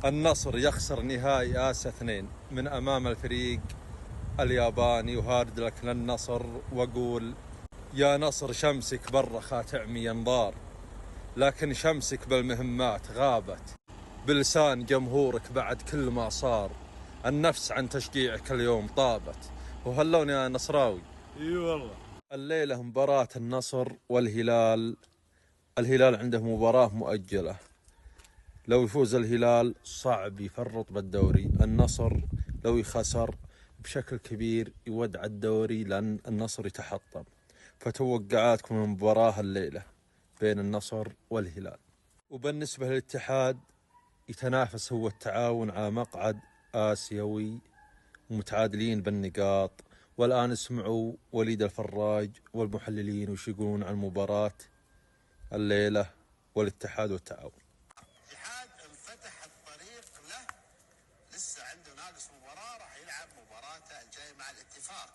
النصر يخسر نهائي آسيا 2 من أمام الفريق الياباني، وهارد لك للنصر وأقول يا نصر شمسك برخة تعمي أنظار، لكن شمسك بالمهمات غابت بلسان جمهورك بعد كل ما صار. النفس عن تشجيعك اليوم طابت، وهلون يا نصراوي. اي والله. الليلة مباراة النصر والهلال. الهلال عنده مباراة مؤجلة، لو يفوز الهلال صعب يفرط بالدوري. النصر لو يخسر بشكل كبير يودع الدوري، لأن النصر يتحطم. فتوقعاتكم من مباراة الليلة بين النصر والهلال؟ وبالنسبة للاتحاد، يتنافس هو التعاون على مقعد آسيوي ومتعادلين بالنقاط. والآن اسمعوا وليد الفراج والمحللين وش يقولون عن مباراة الليلة والاتحاد والتعاون. الاتحاد انفتح الطريق له، لسه عنده ناقص مباراة، راح يلعب مباراته الجاية مع الاتفاق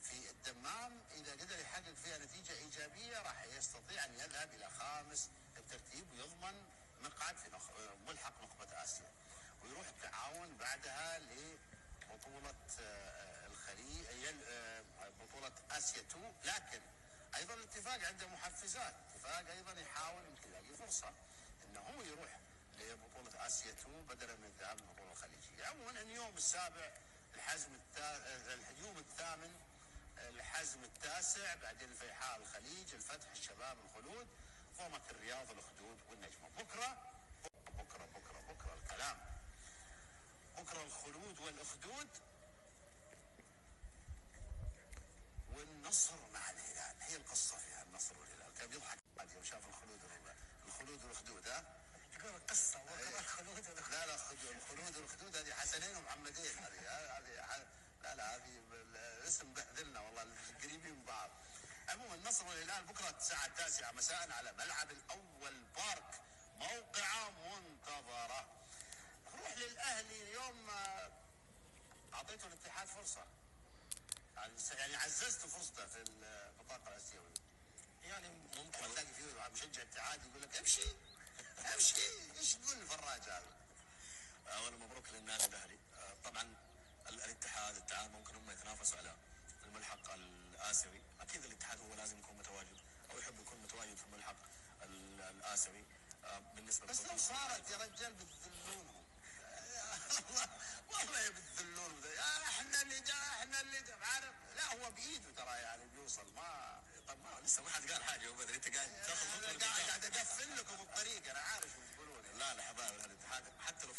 في الدمام. إذا قدر يحقق فيها نتيجة إيجابية راح يستطيع أن يذهب إلى خامس الترتيب ويضمن مقعد في ملحق نخبة آسيا، ويروح التعاون بعدها لبطولة الخليج، بطولة آسيا 2. لكن أيضا الاتفاق عنده محفزات، الاتفاق أيضا يحاول يمكن يلاقي فرصة أنه هو يروح لبطولة آسيا 2 بدلا من الذهاب للبطولة الخليجية. عموما اليوم السابع اليوم الثامن الحزم التاسع، بعدين الفيحاء الخليج، الفتح الشباب الخلود، ضمك الرياض الأخدود والنجمة. بكرة الكلام، بكرة الخلود والأخدود والنصر مع الهلال. هي القصة فيها النصر والهلال. كان يضحك يوم شاف الخلود والأخدود. ها تقول قصة بكرة الخلود والأخدود. لا الخلود والأخدود هذه حسنين ومحمدين. هذه لا هذه اسم بهذلنا والله، قريبين من بعض. عموما النصر والهلال بكرة الساعة 9 مساء على ملعب الأول بارك، موقعة منتظرة. نروح للأهلي. اليوم أعطيته الاتحاد فرصة، يعني عززت فرصته في البطاقة الآسيوية. يعني ممكن تلاقي فيه مشجع اتحاد يقول لك امشي ايش يقول الفراج هذا؟ اولا مبروك للنادي الاهلي. طبعا الاتحاد التعاون ممكن هم يتنافسوا على الملحق الآسيوي. اكيد الاتحاد هو لازم يكون متواجد او يحب يكون متواجد في الملحق الآسيوي. بالنسبه بس لو صارت يا رجال بتذلونهم. والله بتذلونهم. احنا اللي عارف. لا هو بايده ترى، يعني بيوصل. ما طب ما لسه ما حد قال حاجه. وبدري انت قاعد تاخذ قاعد اقفل لكم الطريق. انا عارف ايش بتقولون. لا حبايب الاتحاد حتى لو